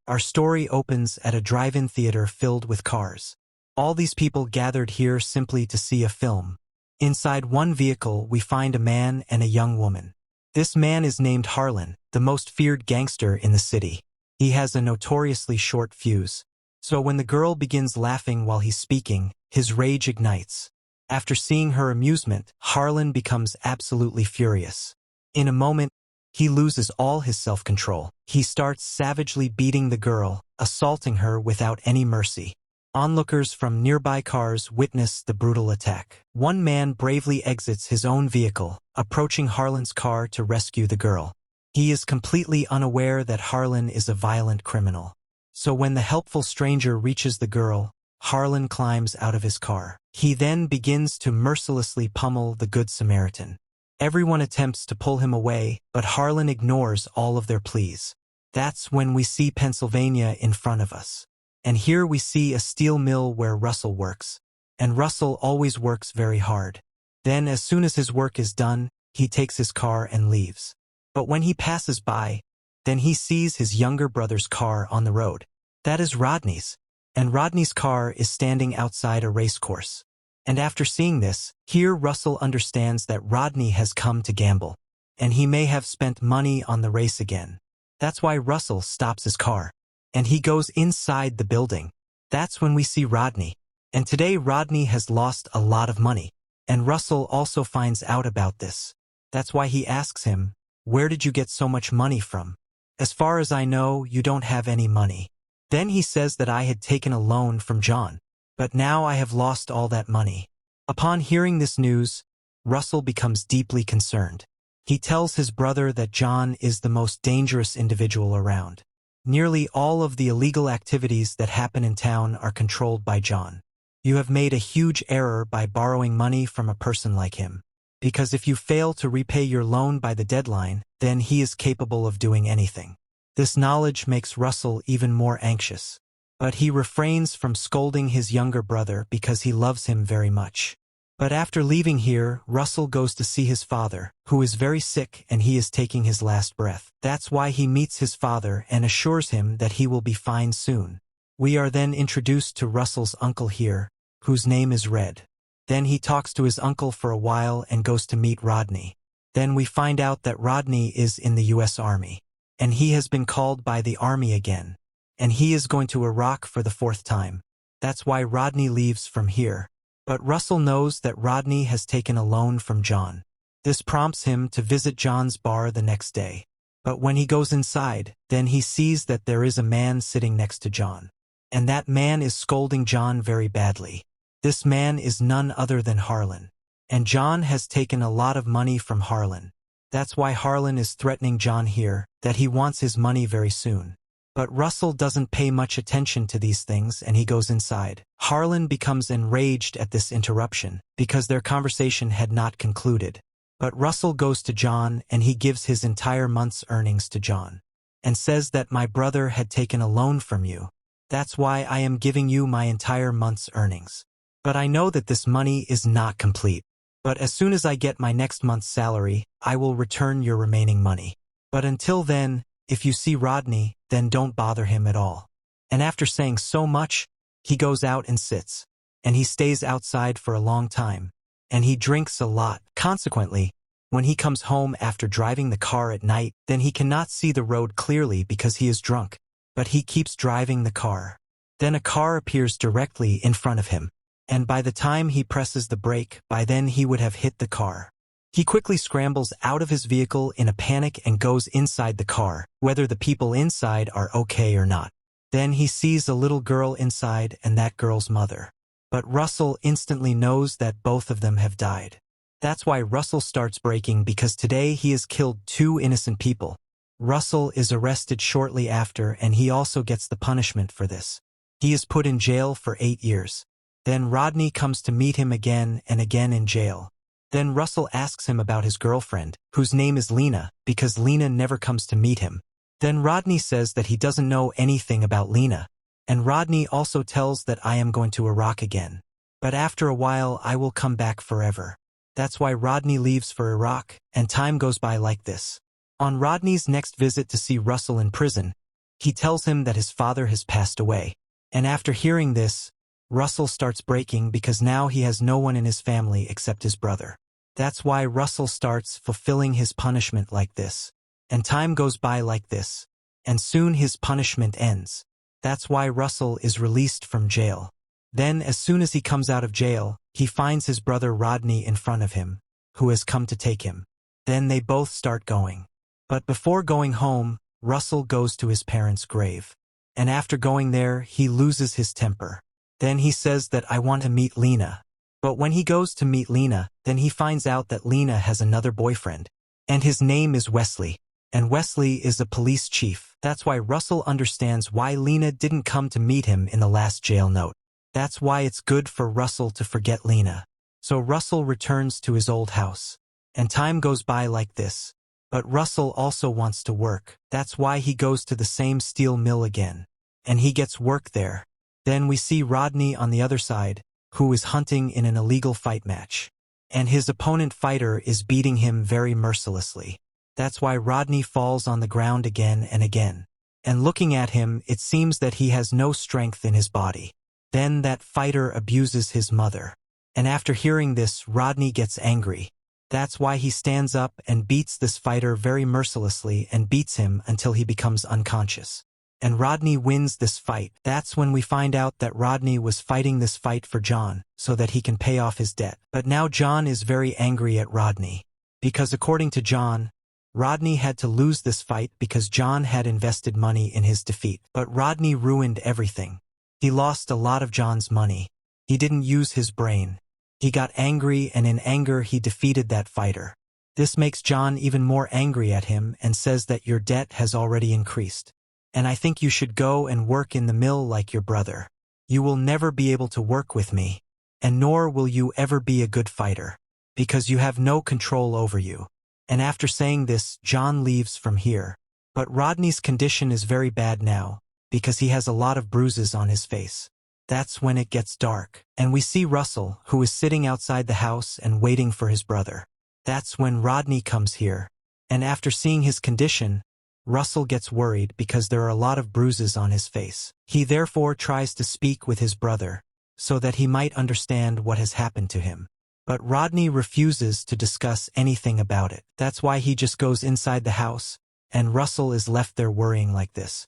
Our story opens at a drive-in theater filled with cars. All these people gathered here simply to see a film. Inside one vehicle, we find a man and a young woman. This man is named Harlan, the most feared gangster in the city. He has a notoriously short fuse. So when the girl begins laughing while he's speaking, his rage ignites. After seeing her amusement, Harlan becomes absolutely furious. In a moment, he loses all his self-control. He starts savagely beating the girl, assaulting her without any mercy. Onlookers from nearby cars witness the brutal attack. One man bravely exits his own vehicle, approaching Harlan's car to rescue the girl. He is completely unaware that Harlan is a violent criminal. So when the helpful stranger reaches the girl, Harlan climbs out of his car. He then begins to mercilessly pummel the Good Samaritan. Everyone attempts to pull him away, but Harlan ignores all of their pleas. That's when we see Pennsylvania in front of us. And here we see a steel mill where Russell works. And Russell always works very hard. Then as soon as his work is done, he takes his car and leaves. But when he passes by, then he sees his younger brother's car on the road. That is Rodney's. And Rodney's car is standing outside a race course. And after seeing this, here Russell understands that Rodney has come to gamble. And he may have spent money on the race again. That's why Russell stops his car. And he goes inside the building. That's when we see Rodney. And today Rodney has lost a lot of money. And Russell also finds out about this. That's why he asks him, "Where did you get so much money from? As far as I know, you don't have any money." Then he says that I had taken a loan from John. But now I have lost all that money. Upon hearing this news, Russell becomes deeply concerned. He tells his brother that John is the most dangerous individual around. Nearly all of the illegal activities that happen in town are controlled by John. You have made a huge error by borrowing money from a person like him. Because if you fail to repay your loan by the deadline, then he is capable of doing anything. This knowledge makes Russell even more anxious. But he refrains from scolding his younger brother because he loves him very much. But after leaving here, Russell goes to see his father, who is very sick and he is taking his last breath. That's why he meets his father and assures him that he will be fine soon. We are then introduced to Russell's uncle here, whose name is Red. Then he talks to his uncle for a while and goes to meet Rodney. Then we find out that Rodney is in the U.S. Army. And he has been called by the Army again. And he is going to Iraq for the 4th time. That's why Rodney leaves from here. But Russell knows that Rodney has taken a loan from John. This prompts him to visit John's bar the next day. But when he goes inside, then he sees that there is a man sitting next to John. And that man is scolding John very badly. This man is none other than Harlan. And John has taken a lot of money from Harlan. That's why Harlan is threatening John here, that he wants his money very soon. But Russell doesn't pay much attention to these things and he goes inside. Harlan becomes enraged at this interruption because their conversation had not concluded. But Russell goes to John and he gives his entire month's earnings to John. And says that my brother had taken a loan from you. That's why I am giving you my entire month's earnings. But I know that this money is not complete. But as soon as I get my next month's salary, I will return your remaining money. But until then, if you see Rodney, then don't bother him at all. And after saying so much, he goes out and sits. And he stays outside for a long time. And he drinks a lot. Consequently, when he comes home after driving the car at night, then he cannot see the road clearly because he is drunk. But he keeps driving the car. Then a car appears directly in front of him. And by the time he presses the brake, by then he would have hit the car. He quickly scrambles out of his vehicle in a panic and goes inside the car, whether the people inside are okay or not. Then he sees a little girl inside and that girl's mother. But Russell instantly knows that both of them have died. That's why Russell starts braking because today he has killed 2 innocent people. Russell is arrested shortly after and he also gets the punishment for this. He is put in jail for 8 years. Then Rodney comes to meet him again and again in jail. Then Russell asks him about his girlfriend, whose name is Lena, because Lena never comes to meet him. Then Rodney says that he doesn't know anything about Lena. And Rodney also tells that I am going to Iraq again. But after a while I will come back forever. That's why Rodney leaves for Iraq, and time goes by like this. On Rodney's next visit to see Russell in prison, He tells him that his father has passed away. And after hearing this, Russell starts breaking because now he has no one in his family except his brother. That's why Russell starts fulfilling his punishment like this. And time goes by like this. And soon his punishment ends. That's why Russell is released from jail. Then, as soon as he comes out of jail, he finds his brother Rodney in front of him, who has come to take him. Then they both start going. But before going home, Russell goes to his parents' grave. And after going there, he loses his temper. Then he says that I want to meet Lena. But when he goes to meet Lena, then he finds out that Lena has another boyfriend. And his name is Wesley. And Wesley is a police chief. That's why Russell understands why Lena didn't come to meet him in the last jail note. That's why it's good for Russell to forget Lena. So Russell returns to his old house. And time goes by like this. But Russell also wants to work. That's why he goes to the same steel mill again. And he gets work there. Then we see Rodney on the other side, who is hunting in an illegal fight match. And his opponent fighter is beating him very mercilessly. That's why Rodney falls on the ground again and again. And looking at him, it seems that he has no strength in his body. Then that fighter abuses his mother. And after hearing this, Rodney gets angry. That's why he stands up and beats this fighter very mercilessly and beats him until he becomes unconscious. And Rodney wins this fight. That's when we find out that Rodney was fighting this fight for John, so that he can pay off his debt. But now John is very angry at Rodney. Because according to John, Rodney had to lose this fight because John had invested money in his defeat. But Rodney ruined everything. He lost a lot of John's money. He didn't use his brain. He got angry, and in anger he defeated that fighter. This makes John even more angry at him and says that your debt has already increased. And I think you should go and work in the mill like your brother. You will never be able to work with me, and nor will you ever be a good fighter, because you have no control over you. And after saying this, John leaves from here. But Rodney's condition is very bad now, because he has a lot of bruises on his face. That's when it gets dark, and we see Russell, who is sitting outside the house and waiting for his brother. That's when Rodney comes here. And after seeing his condition, Russell gets worried because there are a lot of bruises on his face. He therefore tries to speak with his brother, so that he might understand what has happened to him. But Rodney refuses to discuss anything about it. That's why he just goes inside the house, and Russell is left there worrying like this.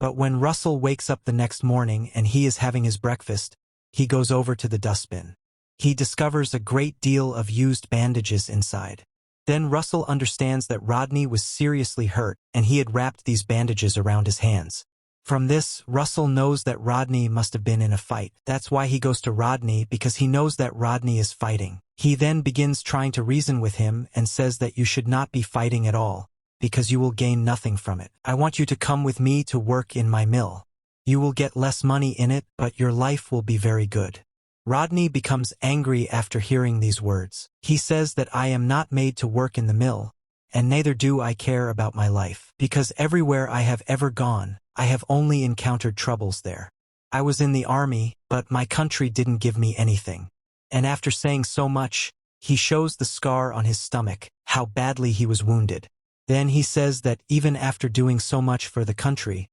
But when Russell wakes up the next morning and he is having his breakfast, he goes over to the dustbin. He discovers a great deal of used bandages inside. Then Russell understands that Rodney was seriously hurt and he had wrapped these bandages around his hands. From this, Russell knows that Rodney must have been in a fight. That's why he goes to Rodney, because he knows that Rodney is fighting. He then begins trying to reason with him and says that you should not be fighting at all, because you will gain nothing from it. I want you to come with me to work in my mill. You will get less money in it, but your life will be very good. Rodney becomes angry after hearing these words. He says that I am not made to work in the mill, and neither do I care about my life, because everywhere I have ever gone, I have only encountered troubles there. I was in the army, but my country didn't give me anything. And after saying so much, he shows the scar on his stomach, how badly he was wounded. Then he says that even after doing so much for the country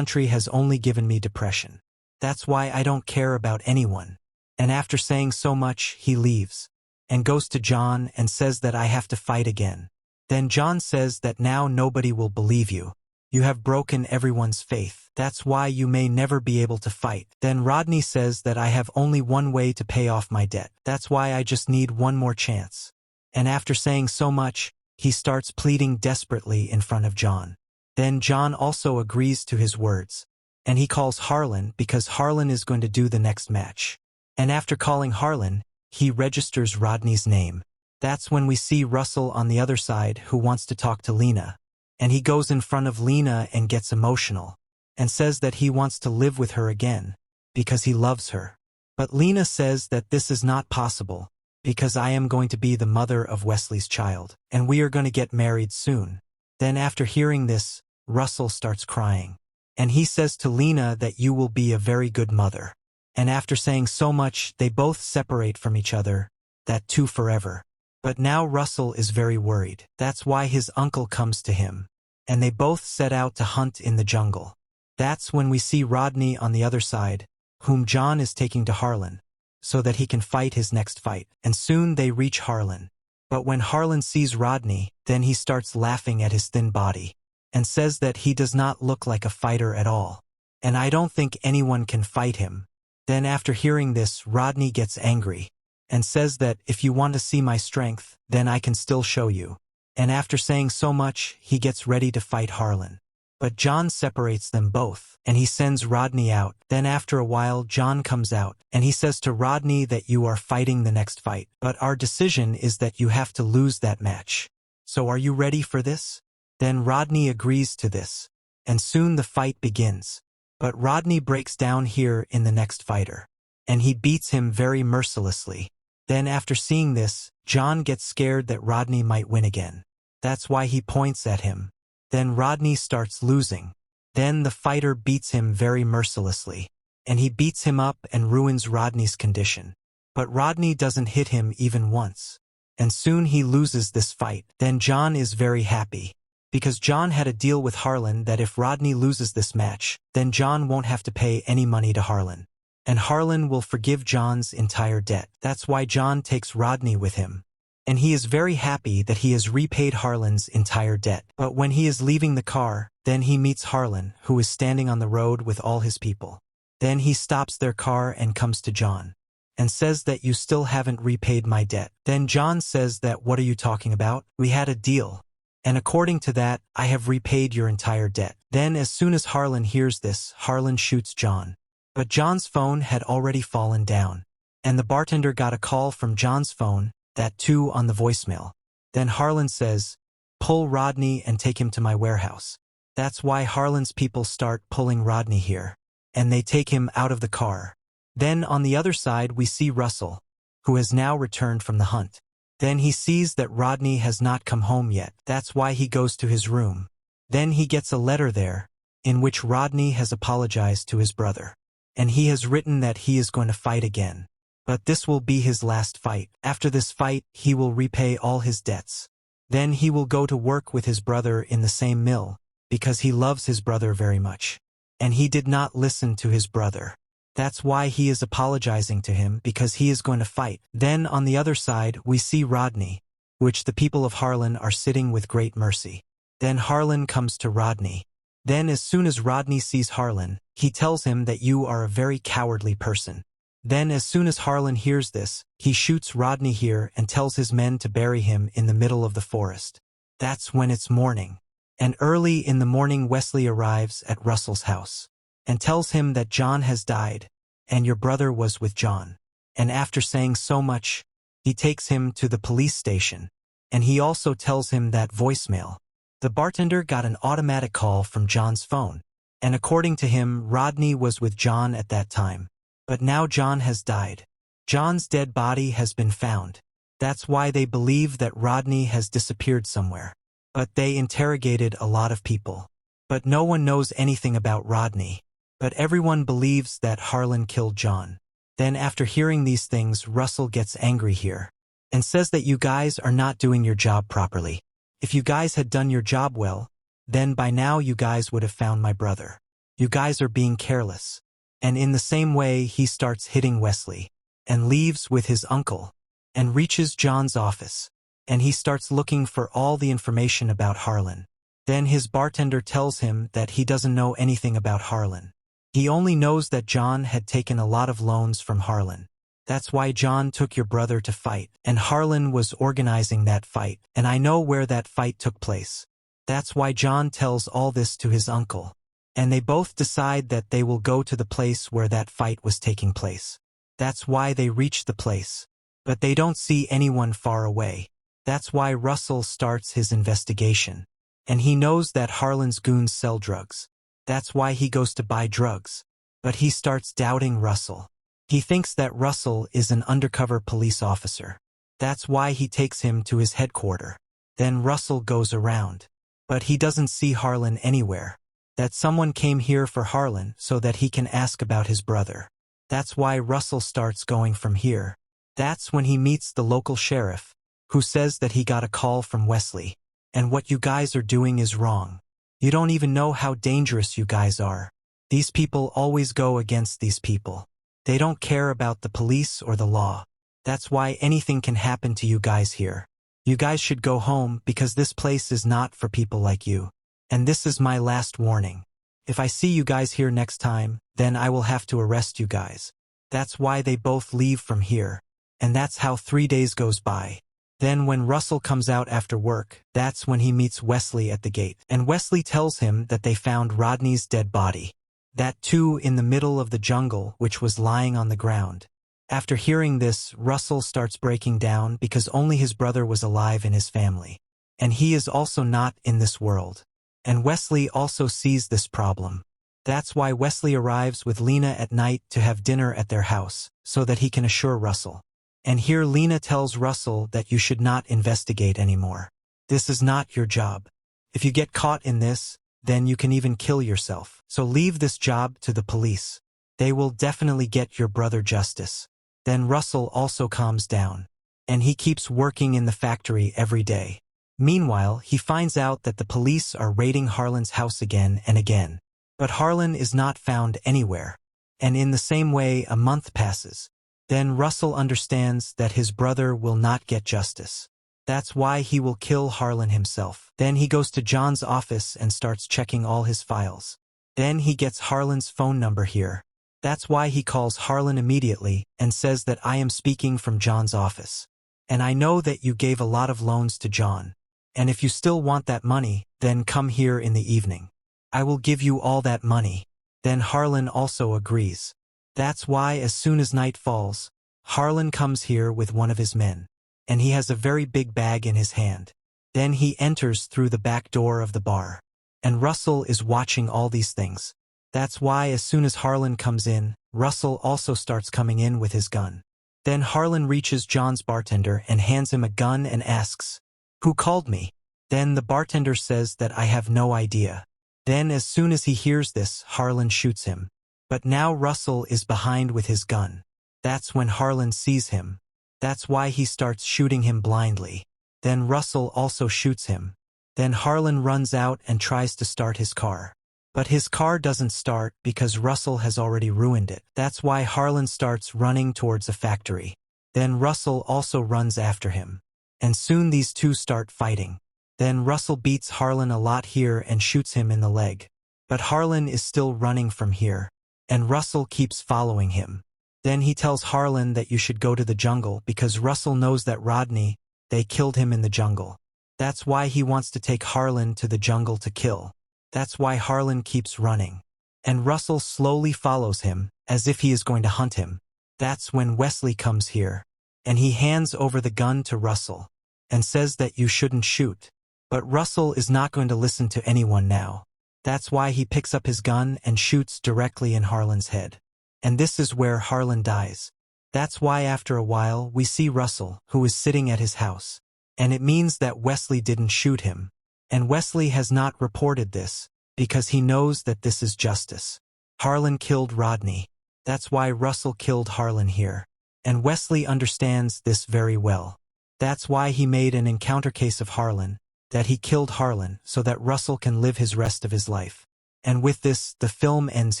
has only given me depression. That's why I don't care about anyone. And after saying so much, he leaves, and goes to John and says that I have to fight again. Then John says that now nobody will believe you. You have broken everyone's faith. That's why you may never be able to fight. Then Rodney says that I have only one way to pay off my debt. That's why I just need one more chance. And after saying so much, he starts pleading desperately in front of John. Then John also agrees to his words. And he calls Harlan because Harlan is going to do the next match. And after calling Harlan, he registers Rodney's name. That's when we see Russell on the other side who wants to talk to Lena. And he goes in front of Lena and gets emotional, and says that he wants to live with her again, because he loves her. But Lena says that this is not possible, because I am going to be the mother of Wesley's child, and we are going to get married soon. Then after hearing this, Russell starts crying. And he says to Lena that you will be a very good mother. And after saying so much, they both separate from each other, that too forever. But now Russell is very worried. That's why his uncle comes to him. and they both set out to hunt in the jungle. That's when we see Rodney on the other side, whom John is taking to Harlan, so that he can fight his next fight, and soon they reach Harlan. But when Harlan sees Rodney, then he starts laughing at his thin body, and says that he does not look like a fighter at all, and I don't think anyone can fight him. Then after hearing this, Rodney gets angry, and says that if you want to see my strength, then I can still show you. And after saying so much, he gets ready to fight Harlan. But John separates them both, and he sends Rodney out. Then after a while, John comes out, and he says to Rodney that you are fighting the next fight, but our decision is that you have to lose that match. So are you ready for this? Then Rodney agrees to this, and soon the fight begins. But Rodney breaks down here in the next fighter, and he beats him very mercilessly. Then after seeing this, John gets scared that Rodney might win again. That's why he points at him. Then Rodney starts losing. Then the fighter beats him very mercilessly, and he beats him up and ruins Rodney's condition. But Rodney doesn't hit him even once, and soon he loses this fight. Then John is very happy, because John had a deal with Harlan that if Rodney loses this match, then John won't have to pay any money to Harlan, and Harlan will forgive John's entire debt. That's why John takes Rodney with him, and he is very happy that he has repaid Harlan's entire debt. But when he is leaving the car, then he meets Harlan, who is standing on the road with all his people. Then he stops their car and comes to John, and says that you still haven't repaid my debt. Then John says that what are you talking about? We had a deal, and according to that, I have repaid your entire debt. Then as soon as Harlan hears this, Harlan shoots John. But John's phone had already fallen down, and the bartender got a call from John's phone, that too on the voicemail. Then Harlan says, pull Rodney and take him to my warehouse. That's why Harlan's people start pulling Rodney here, and they take him out of the car. Then on the other side we see Russell, who has now returned from the hunt. Then he sees that Rodney has not come home yet. That's why he goes to his room. Then he gets a letter there, in which Rodney has apologized to his brother, and he has written that he is going to fight again. But this will be his last fight. After this fight, he will repay all his debts. Then he will go to work with his brother in the same mill, because he loves his brother very much. And he did not listen to his brother. That's why he is apologizing to him, because he is going to fight. Then on the other side, we see Rodney, which the people of Harlan are sitting with great mercy. Then Harlan comes to Rodney. Then as soon as Rodney sees Harlan, he tells him that you are a very cowardly person. Then as soon as Harlan hears this, he shoots Rodney here and tells his men to bury him in the middle of the forest. That's when it's morning. And early in the morning Wesley arrives at Russell's house, and tells him that John has died, and your brother was with John. And after saying so much, he takes him to the police station, and he also tells him that voicemail. The bartender got an automatic call from John's phone, and according to him, Rodney was with John at that time. But now John has died. John's dead body has been found. That's why they believe that Rodney has disappeared somewhere. But they interrogated a lot of people. But no one knows anything about Rodney. But everyone believes that Harlan killed John. Then after hearing these things, Russell gets angry here, and says that you guys are not doing your job properly. If you guys had done your job well, then by now you guys would have found my brother. You guys are being careless. And in the same way he starts hitting Wesley, and leaves with his uncle, and reaches John's office, and he starts looking for all the information about Harlan. Then his bartender tells him that he doesn't know anything about Harlan. He only knows that John had taken a lot of loans from Harlan. That's why John took your brother to fight, and Harlan was organizing that fight, and I know where that fight took place. That's why John tells all this to his uncle. And they both decide that they will go to the place where that fight was taking place. That's why they reach the place. But they don't see anyone far away. That's why Russell starts his investigation. And he knows that Harlan's goons sell drugs. That's why he goes to buy drugs. But he starts doubting Russell. He thinks that Russell is an undercover police officer. That's why he takes him to his headquarters. Then Russell goes around. But he doesn't see Harlan anywhere. That someone came here for Harlan so that he can ask about his brother. That's why Russell starts going from here. That's when he meets the local sheriff, who says that he got a call from Wesley, and what you guys are doing is wrong. You don't even know how dangerous you guys are. These people always go against these people. They don't care about the police or the law. That's why anything can happen to you guys here. You guys should go home because this place is not for people like you. And this is my last warning. If I see you guys here next time, then I will have to arrest you guys. That's why they both leave from here. And that's how 3 days goes by. Then when Russell comes out after work, that's when he meets Wesley at the gate. And Wesley tells him that they found Rodney's dead body. That too in the middle of the jungle, which was lying on the ground. After hearing this, Russell starts breaking down because only his brother was alive in his family. And he is also not in this world. And Wesley also sees this problem. That's why Wesley arrives with Lena at night to have dinner at their house, so that he can assure Russell. And here Lena tells Russell that you should not investigate anymore. This is not your job. If you get caught in this, then you can even kill yourself. So leave this job to the police. They will definitely get your brother justice. Then Russell also calms down. And he keeps working in the factory every day. Meanwhile, he finds out that the police are raiding Harlan's house again and again. But Harlan is not found anywhere. And in the same way, a month passes. Then Russell understands that his brother will not get justice. That's why he will kill Harlan himself. Then he goes to John's office and starts checking all his files. Then he gets Harlan's phone number here. That's why he calls Harlan immediately and says that I am speaking from John's office. And I know that you gave a lot of loans to John. And if you still want that money, then come here in the evening. I will give you all that money. Then Harlan also agrees. That's why as soon as night falls, Harlan comes here with one of his men. And he has a very big bag in his hand. Then he enters through the back door of the bar. And Russell is watching all these things. That's why as soon as Harlan comes in, Russell also starts coming in with his gun. Then Harlan reaches John's bartender and hands him a gun and asks, "Who called me?" Then the bartender says that I have no idea. Then as soon as he hears this, Harlan shoots him. But now Russell is behind with his gun. That's when Harlan sees him. That's why he starts shooting him blindly. Then Russell also shoots him. Then Harlan runs out and tries to start his car. But his car doesn't start because Russell has already ruined it. That's why Harlan starts running towards a factory. Then Russell also runs after him. And soon these two start fighting. Then Russell beats Harlan a lot here and shoots him in the leg. But Harlan is still running from here. And Russell keeps following him. Then he tells Harlan that you should go to the jungle because Russell knows that Rodney, they killed him in the jungle. That's why he wants to take Harlan to the jungle to kill. That's why Harlan keeps running. And Russell slowly follows him, as if he is going to hunt him. That's when Wesley comes here. And he hands over the gun to Russell. And says that you shouldn't shoot. But Russell is not going to listen to anyone now. That's why he picks up his gun and shoots directly in Harlan's head. And this is where Harlan dies. That's why after a while we see Russell, who is sitting at his house. And it means that Wesley didn't shoot him. And Wesley has not reported this, because he knows that this is justice. Harlan killed Rodney. That's why Russell killed Harlan here. And Wesley understands this very well. That's why he made an encounter case of Harlan, that he killed Harlan so that Russell can live his rest of his life. And with this, the film ends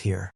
here.